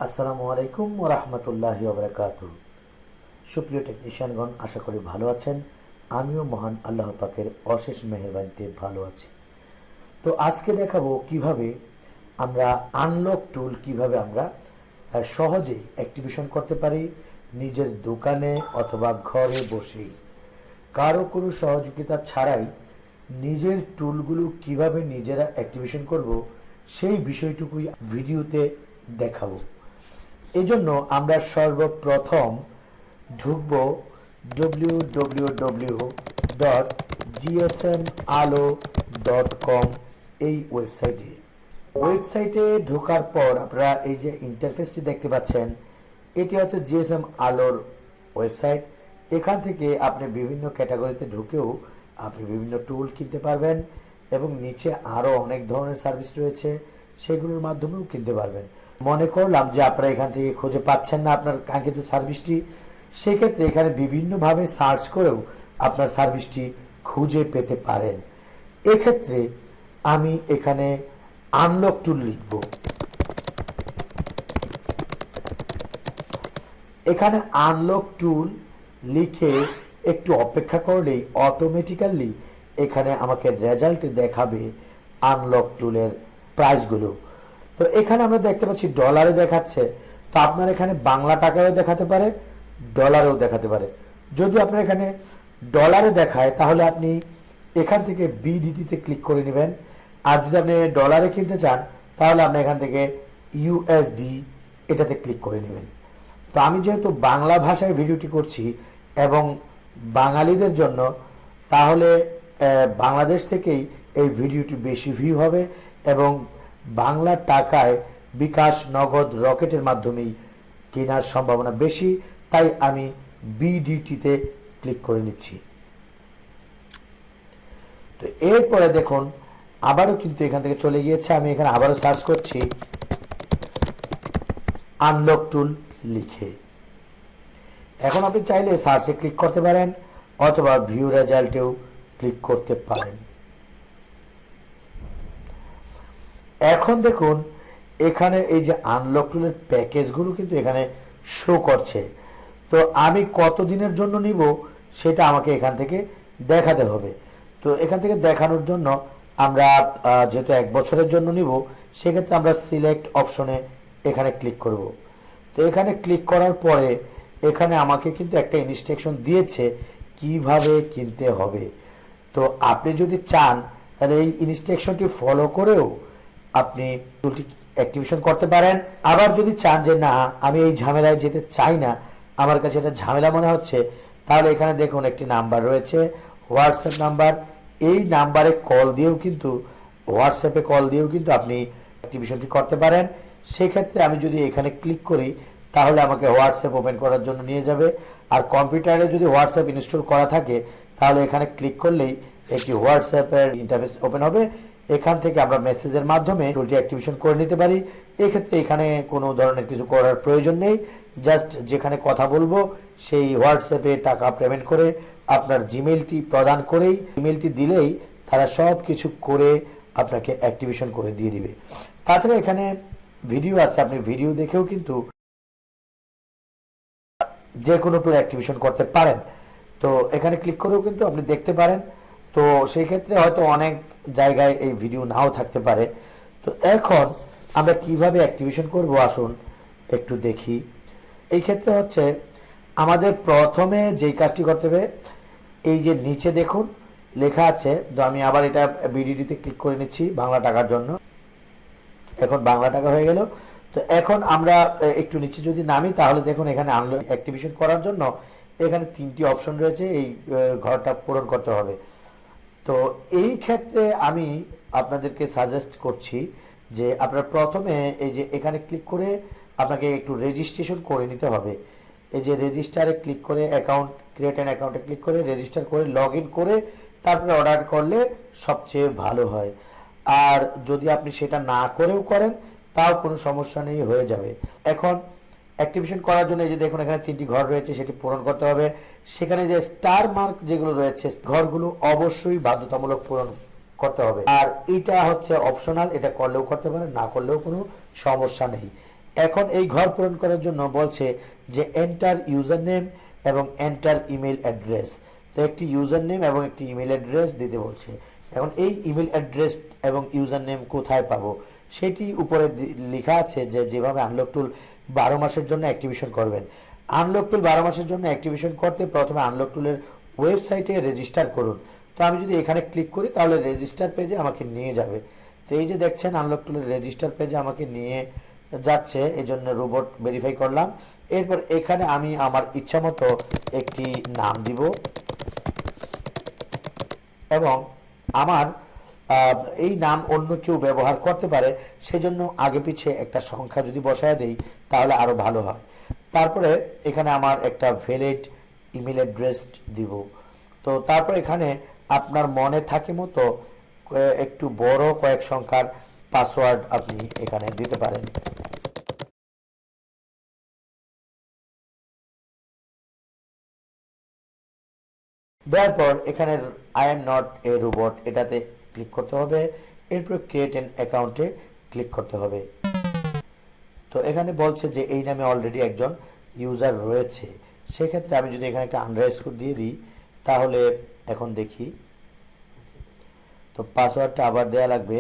আসসালামু আলাইকুম ওয়া রাহমাতুল্লাহি ওয়া বারাকাতুহু। সুপ্রিয় টেকনিশিয়ানগণ, আশা করি ভালো আছেন। আমিও মহান আল্লাহ পাকের অশেষ মেহেরবানিতে ভালো আছি। তো আজকে দেখাবো কিভাবে আমরা আনলক টুল কিভাবে আমরা সহজেই অ্যাক্টিভেশন করতে পারি নিজের দোকানে অথবা ঘরে বসেই, কারো কোনো সহযোগিতা ছাড়াই নিজের টুলগুলো কিভাবে নিজেরা অ্যাক্টিভেশন করব সেই বিষয়টুকুই ভিডিওতে দেখাবো। এজন্য আমরা সর্বপ্রথম ঢুকব www.gsmalo.com এই ওয়েবসাইটে ঢোকার পর আপনারা এই যে ইন্টারফেসটি দেখতে পাচ্ছেন, এটি হচ্ছে জিএসএম আলোর ওয়েবসাইট। এখান থেকে আপনি বিভিন্ন ক্যাটাগরিতে ঢুকেও আপনি বিভিন্ন টুল কিনতে পারবেন এবং নিচে আরও অনেক ধরনের সার্ভিস রয়েছে, সেগুলোর মাধ্যমেও কিনতে পারবেন। মনে করলাম যে আপনারা এখান থেকে খুঁজে পাচ্ছেন না আপনার কাঙ্ক্ষিত সার্ভিসটি, সেক্ষেত্রে এখানে বিভিন্নভাবে সার্চ করেও আপনার সার্ভিসটি খুঁজে পেতে পারেন। এক্ষেত্রে আমি এখানে আনলক টুল লিখব। এখানে আনলক টুল লিখে একটু অপেক্ষা করলেই অটোমেটিক্যালি এখানে আমাকে রেজাল্টে দেখাবে আনলক টুলের প্রাইসগুলো। তো এখানে আমরা দেখতে পাচ্ছি ডলারে দেখাচ্ছে, তো আপনার এখানে বাংলা টাকায়ও দেখাতে পারে, ডলারেও দেখাতে পারে। যদি আপনার এখানে ডলারে দেখায় তাহলে আপনি এখান থেকে বিডিটিতে ক্লিক করে নেবেন, আর যদি আপনি ডলারে কিনতে চান তাহলে আপনি এখান থেকে ইউএসডি এটাতে ক্লিক করে নেবেন। তো আমি যেহেতু বাংলা ভাষায় ভিডিওটি করছি এবং বাঙালিদের জন্য, তাহলে বাংলাদেশ থেকেই এই ভিডিওটি বেশি ভিউ হবে এবং বাংলা টাকায় বিকাশ, নগদ, রকেটের মাধ্যমেই কেনার সম্ভাবনা বেশি, তাই আমি বিডিটিতে ক্লিক করে নিচ্ছি। তো এরপরে দেখুন আবারও কিন্তু এখান থেকে চলে গিয়েছে। আমি এখানে আবারও সার্চ করছি আনলক টুল লিখে। এখন আপনি চাইলে সার্চে ক্লিক করতে পারেন অথবা ভিউ রেজাল্টেও ক্লিক করতে পারেন। এখন দেখুন এখানে এই যে আনলক টুলের প্যাকেজগুলো কিন্তু এখানে শো করছে। তো আমি কত দিনের জন্য নিব সেটা আমাকে এখান থেকে দেখাতে হবে। তো এখান থেকে দেখানোর জন্য আমরা যেহেতু 1 বছরের জন্য নিব, সেক্ষেত্রে আমরা সিলেক্ট অপশনে এখানে ক্লিক করব। তো এখানে ক্লিক করার পরে এখানে আমাকে কিন্তু একটা ইনস্ট্রাকশন দিয়েছে কিভাবে কিনতে হবে। তো আপনি যদি চান তাহলে এই ইনস্ট্রাকশনটি ফলো করেও আপনি টুলটি অ্যাক্টিভেশন করতে পারেন। আবার যদি চান যে না আমি এই ঝামেলায় যেতে চাই না, আমার কাছে এটা ঝামেলা মনে হচ্ছে, তাহলে এখানে দেখুন একটি নাম্বার রয়েছে, হোয়াটসঅ্যাপ নাম্বার। এই নাম্বারে কল দিয়েও কিন্তু, হোয়াটসঅ্যাপে কল দিয়েও কিন্তু আপনি অ্যাক্টিভেশনটি করতে পারেন। সেক্ষেত্রে আমি যদি এখানে ক্লিক করি তাহলে আমাকে হোয়াটসঅ্যাপ ওপেন করার জন্য নিয়ে যাবে। আর কম্পিউটারে যদি হোয়াটসঅ্যাপ ইনস্টল করা থাকে তাহলে এখানে ক্লিক করলেই একটি হোয়াটসঅ্যাপের ইন্টারফেস ওপেন হবে। এখান থেকে আমরা মেসেজের মাধ্যমে টুলটি অ্যাক্টিভেশন করে নিতে পারি। এক্ষেত্রে এখানে কোনো ধরনের কিছু করার প্রয়োজন নেই, জাস্ট যেখানে কথা বলবো সেই হোয়াটসঅ্যাপে টাকা পেমেন্ট করে আপনার জিমেলটি প্রদান করেই, ইমেলটি দিলেই তারা সব কিছু করে আপনাকে অ্যাক্টিভেশন করে দিয়ে দিবে। তাছাড়া এখানে ভিডিও আছে, আপনি ভিডিও দেখেও কিন্তু যে কোনো টুল অ্যাক্টিভেশন করতে পারেন। তো এখানে ক্লিক করেও কিন্তু আপনি দেখতে পারেন। তো সেই ক্ষেত্রে হয়তো অনেক জায়গায় এই ভিডিও নাও থাকতে পারে। তো এখন আমরা কিভাবে অ্যাক্টিভেশন করব আসুন একটু দেখি। এই ক্ষেত্রে হচ্ছে আমাদের প্রথমে যেই কাজটি করতে হবে, এই যে নিচে দেখুন লেখা আছে, তো আমি আবার এটা বিডিডিতে ক্লিক করে নিচ্ছি বাংলা টাকার জন্য। এখন বাংলা টাকা হয়ে গেল। তো এখন আমরা একটু নিচে যদি নামি তাহলে দেখুন এখানে আনলক অ্যাক্টিভেশন করার জন্য এখানে 3টি অপশন রয়েছে, এই ঘরটা পূরণ করতে হবে। তো এই ক্ষেত্রে আমি আপনাদেরকে সাজেস্ট করছি যে আপনারা প্রথমে এই যে এখানে ক্লিক করে আপনাকে একটু রেজিস্ট্রেশন করে নিতে হবে। এই যে রেজিস্টারে ক্লিক করে অ্যাকাউন্ট, ক্রিয়েট অ্যান অ্যাকাউন্টে ক্লিক করে রেজিস্টার করে লগ ইন করে তারপরে অর্ডার করলে সবচেয়ে ভালো হয়। আর যদি আপনি সেটা না করেও করেন তাও কোনো সমস্যা নেই, হয়ে যাবে। এখন অ্যাক্টিভেশন করার জন্য এই যে দেখুন এখানে 3টি ঘর রয়েছে, সেটি পূরণ করতে হবে। সেখানে যে স্টার মার্ক যেগুলো রয়েছে ঘরগুলো অবশ্যই বাধ্যতামূলক পূরণ করতে হবে। আর এটা হচ্ছে অপশনাল, এটা করলেও করতে পারেন, না করলেও কোনো সমস্যা নেই। এখন এই ঘর পূরণ করার জন্য বলছে যে এন্টার ইউজার নেম এবং এন্টার ইমেল অ্যাড্রেস। তো একটি ইউজার নেম এবং একটি ইমেল অ্যাড্রেস দিতে বলছে। এখন এই ইমেল অ্যাড্রেস এবং ইউজার নেম কোথায় পাবো সেটি উপরে লেখা আছে যে যেভাবে আনলক টুল 12 মাসের জন্য অ্যাক্টিভেশন করবেন। আনলক টুল 12 মাসের জন্য অ্যাক্টিভেশন করতে প্রথমে আনলক টুলের ওয়েবসাইটে রেজিস্টার করুন। তো আমি যদি এখানে ক্লিক করি তাহলে রেজিস্টার পেজে আমাকে নিয়ে যাবে। তো এই যে দেখছেন আনলক টুলের রেজিস্টার পেজে আমাকে নিয়ে যাচ্ছে, এই জন্য রোবট ভেরিফাই করলাম। এরপর এখানে আমি আমার ইচ্ছা মতো একটি নাম দিব এবং আমার এই নাম অন্য কেউ ব্যবহার করতে পারে, সেজন্য আগে পিছে একটা সংখ্যা যদি বসায় দেই তাহলে আরো ভালো হয়। তারপরে এখানে আমার একটা ভ্যালিড ইমেল অ্যাড্রেস দিব। তো তারপর এখানে আপনার মনে থাকে মতো একটু বড় কয়েক সংখ্যার পাসওয়ার্ড আপনি এখানে দিতে পারেন। দেওয়ার পর এখানে I am not a robot এটাতে ক্লিক করতে হবে। এরপর ক্রিয়েট অ্যান অ্যাকাউন্টে ক্লিক করতে হবে। তো এখানে বলছে যে এই নামে অলরেডি একজন ইউজার রয়েছে, সেক্ষেত্রে আমি যদি এখানে একটা আন্ডারস্কোর দিয়ে দিই তাহলে এখন দেখি, তো পাসওয়ার্ডটা আবার দেয়া লাগবে।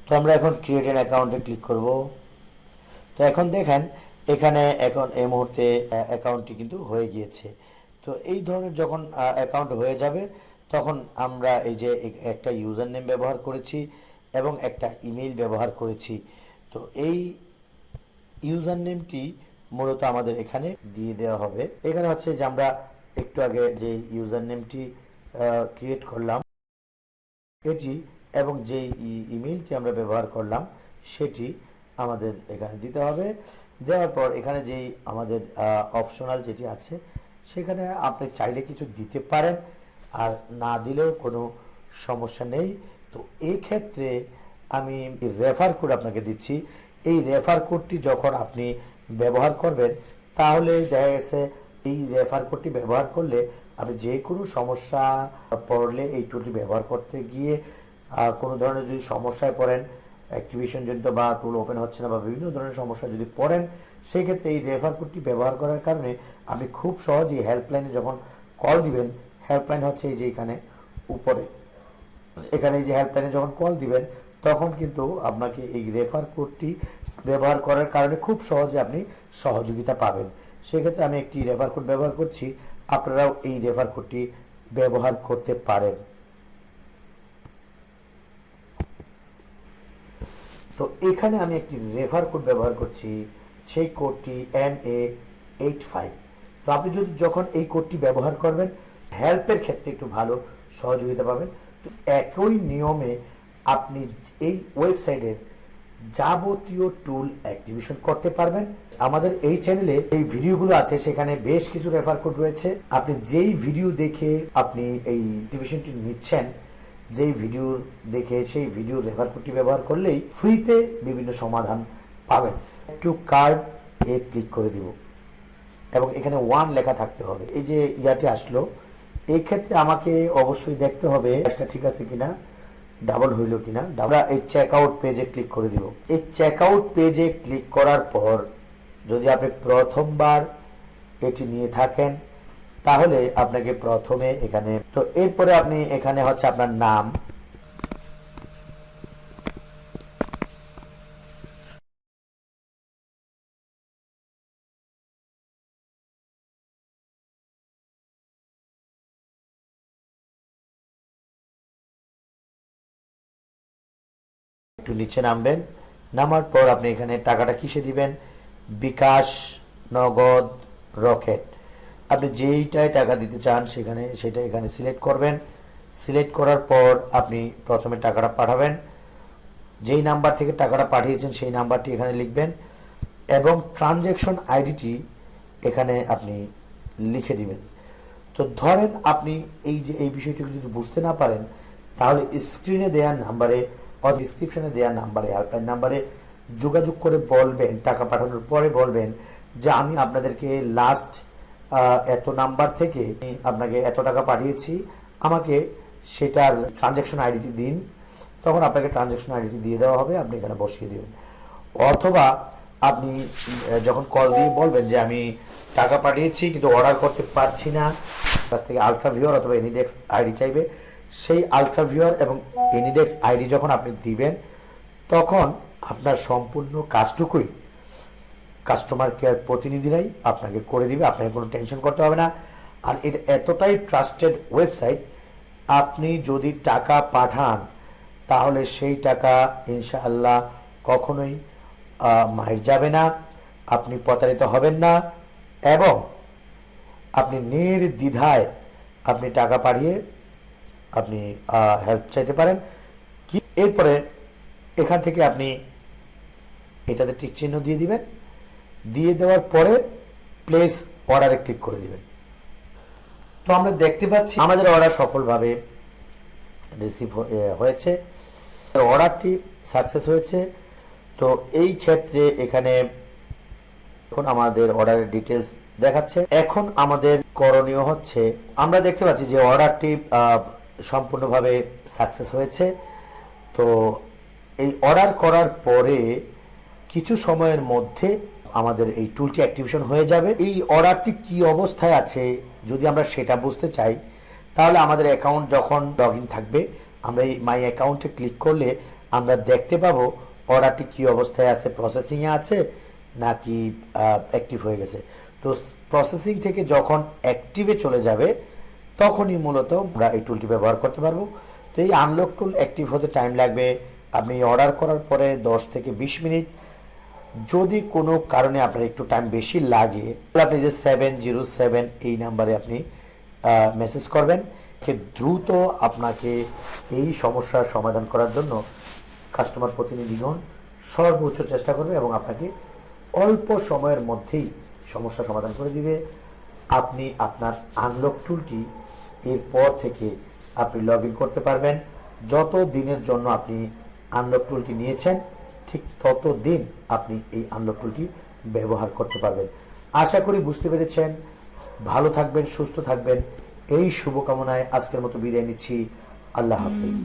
তো আমরা এখন ক্রিয়েট অ্যান অ্যাকাউন্টে ক্লিক করব। তো এখন দেখেন এখানে এখন এই মুহূর্তে অ্যাকাউন্টটি কিন্তু হয়ে গিয়েছে। তো এই ধরনের যখন অ্যাকাউন্ট হয়ে যাবে তখন আমরা এই যে একটা ইউজার নেম ব্যবহার করেছি এবং একটা ইমেল ব্যবহার করেছি, তো এই ইউজার নেমটি মূলত আমাদের এখানে দিয়ে দেওয়া হবে। এখানে হচ্ছে যে আমরা একটু আগে যে ইউজার নেমটি ক্রিয়েট করলাম এটি এবং যে ইমেলটি আমরা ব্যবহার করলাম সেটি আমাদের এখানে দিতে হবে। দেওয়ার পর এখানে যেই আমাদের অপশনাল যেটি আছে সেখানে আপনি চাইলে কিছু দিতে পারেন, আর না দিলেও কোনো সমস্যা নেই। তো এই ক্ষেত্রে আমি রেফার কোড আপনাকে দিচ্ছি। এই রেফার কোডটি যখন আপনি ব্যবহার করবেন তাহলে দেখা গেছে এই রেফার কোডটি ব্যবহার করলে আপনি যে কোনো সমস্যা পড়লে এই টুলটি ব্যবহার করতে গিয়ে কোনো ধরনের যদি সমস্যায় পড়েন, অ্যাক্টিভেশন জনিত বা টুল ওপেন হচ্ছে না বা বিভিন্ন ধরনের সমস্যা যদি পড়েন, সেই ক্ষেত্রে এই রেফার কোডটি ব্যবহার করার কারণে আপনি খুব সহজেই হেল্পলাইনে যখন কল দিবেন, হেল্পলাইন হচ্ছে এই যে এখানে উপরে, এখানে এই যে হেল্পলাইনে যখন কল দিবেন তখন কিন্তু আপনাকে এই রেফার কোডটি ব্যবহার করার কারণে খুব সহজে আপনি সহযোগিতা পাবেন। সেক্ষেত্রে আমি একটি রেফার কোড ব্যবহার করছি, আপনারাও এই রেফার কোডটি ব্যবহার করতে পারেন। তো এখানে আমি একটি রেফার কোড ব্যবহার করছি, সেই কোডটি MA85। তো আপনি যদি যখন এই কোডটি ব্যবহার করবেন হেল্পের ক্ষেত্রে একটু ভালো সহযোগিতা পাবেন। তো একই নিয়মে আপনি এই ওয়েবসাইটের যাবতীয় টুল অ্যাক্টিভেশন করতে পারবেন। আমাদের এই চ্যানেলে এই ভিডিওগুলো আছে, সেখানে বেশ কিছু রেফার কোড রয়েছে। আপনি যেই ভিডিও দেখে আপনি এই অ্যাক্টিভেশনটি নিচ্ছেন, যেই ভিডিও দেখে সেই ভিডিও রেফার কোডটি ব্যবহার করলেই ফ্রিতে বিভিন্ন সমাধান পাবেন। টু কার্ড এ ক্লিক করে দিব এবং এখানে 1 লেখা থাকতে হবে। এই যে ইয়াটি আসলো, এই ক্ষেত্রে আমাকে অবশ্যই দেখতে হবে এটা ঠিক আছে কিনা, ডাবল হইল কিনা। আমরা এই চেক আউট পেজে ক্লিক করে দিব। এই চেক আউট পেজে ক্লিক করার পর যদি আপনি প্রথমবার এটি নিয়ে থাকেন তাহলে আপনাকে প্রথমে এখানে, তো এরপরে আপনি এখানে হচ্ছে আপনার নাম, একটু নিচে নামবেন, নামার পর আপনি এখানে টাকাটা কিসে দিবেন, বিকাশ, নগদ, রকেট, আপনি যেইটায় টাকা দিতে চান সেটা এখানে সিলেক্ট করবেন। সিলেক্ট করার পর আপনি প্রথমে টাকাটা পাঠাবেন, যেই নাম্বার থেকে টাকাটা পাঠিয়েছেন সেই নাম্বারটি এখানে লিখবেন এবং ট্রানজ্যাকশন আইডিটি এখানে আপনি লিখে দিবেন। তো ধরেন আপনি এই বিষয়টিকে যদি বুঝতে না পারেন তাহলে স্ক্রিনে দেওয়ার নাম্বারে অথবা ডিসক্রিপশনে দেওয়া নাম্বারে, হেল্পলাইন নাম্বারে যোগাযোগ করে বলবেন, টাকা পাঠানোর পরে বলবেন যে আমি আপনাদেরকে লাস্ট এত নাম্বার থেকে আপনাকে এত টাকা পাঠিয়েছি, আমাকে সেটার ট্রানজ্যাকশন আইডিটি দিন, তখন আপনাকে ট্রানজ্যাকশন আইডিটি দিয়ে দেওয়া হবে, আপনি এখানে বসিয়ে দেবেন। অথবা আপনি যখন কল দিয়ে বলবেন যে আমি টাকা পাঠিয়েছি কিন্তু অর্ডার করতে পারছি না, কাছ থেকে আলট্রা ভিউয়ার অথবা এনিডেক্স আইডি চাইবে, সেই আলট্রা ভিউয়ার এবং এনিডেক্স আইডি যখন আপনি দিবেন তখন আপনার সম্পূর্ণ কাজটুকুই কাস্টমার কেয়ার প্রতিনিধিরাই আপনাকে করে দিবে, আপনাকে কোনো টেনশন করতে হবে না। আর এটা এতটাই ট্রাস্টেড ওয়েবসাইট, আপনি যদি টাকা পাঠান তাহলে সেই টাকা ইনশাআল্লাহ কখনোই মার যাবে না, আপনি প্রতারিত হবেন না, এবং আপনি নির্দ্বিধায় আপনি টাকা পাঠিয়ে আপনি হেল্প চাইতে পারেন। কি এরপরে এখান থেকে আপনি এটাতে টিক চিহ্ন দিয়ে দিবেন, দিয়ে দেওয়ার পরে প্লেস অর্ডারে ক্লিক করে দিবেন। তো আমরা দেখতে পাচ্ছি আমাদের অর্ডার সফলভাবে রিসিভ হয়েছে, অর্ডারটি সাকসেস হয়েছে। তো এই ক্ষেত্রে এখানে এখন আমাদের অর্ডারের ডিটেলস দেখাচ্ছে। এখন আমাদের করণীয় হচ্ছে, আমরা দেখতে পাচ্ছি যে অর্ডারটি সম্পূর্ণভাবে সাকসেস হয়েছে। তো এই অর্ডার করার পরে কিছু সময়ের মধ্যে আমাদের এই টুলটি অ্যাক্টিভেশন হয়ে যাবে। এই অর্ডারটি কি অবস্থায় আছে যদি আমরা সেটা বুঝতে চাই, তাহলে আমাদের অ্যাকাউন্ট যখন লগ ইন থাকবে, আমরা এই মাই অ্যাকাউন্টে ক্লিক করলে আমরা দেখতে পাবো অর্ডারটি কি অবস্থায় আছে, প্রসেসিংয়ে আছে নাকি অ্যাক্টিভ হয়ে গেছে। তো প্রসেসিং থেকে যখন অ্যাক্টিভে চলে যাবে তখনই মূলত আমরা এই টুলটি ব্যবহার করতে পারবো। তো এই আনলক টুল অ্যাক্টিভ হতে টাইম লাগবে, আপনি অর্ডার করার পরে 10 থেকে 20 মিনিট। যদি কোনো কারণে আপনার একটু টাইম বেশি লাগে, আপনি যে 707 এই নাম্বারে আপনি মেসেজ করবেন, দ্রুত আপনাকে এই সমস্যার সমাধান করার জন্য কাস্টমার প্রতিনিধিগণ সর্বোচ্চ চেষ্টা করবে এবং আপনাকে অল্প সময়ের মধ্যেই সমস্যা সমাধান করে দিবে। আপনি আপনার আনলক টুলটি এরপর থেকে আপনি লগ ইন করতে পারবেন। যত দিনের জন্য আপনি আনলক টুলটি নিয়েছেন ঠিক তত দিন আপনি এই আনলক টুলটি ব্যবহার করতে পারবেন। আশা করি বুঝতে পেরেছেন। ভালো থাকবেন, সুস্থ থাকবেন, এই শুভকামনায় আজকের মতো বিদায় নিচ্ছি। আল্লাহ হাফেজ।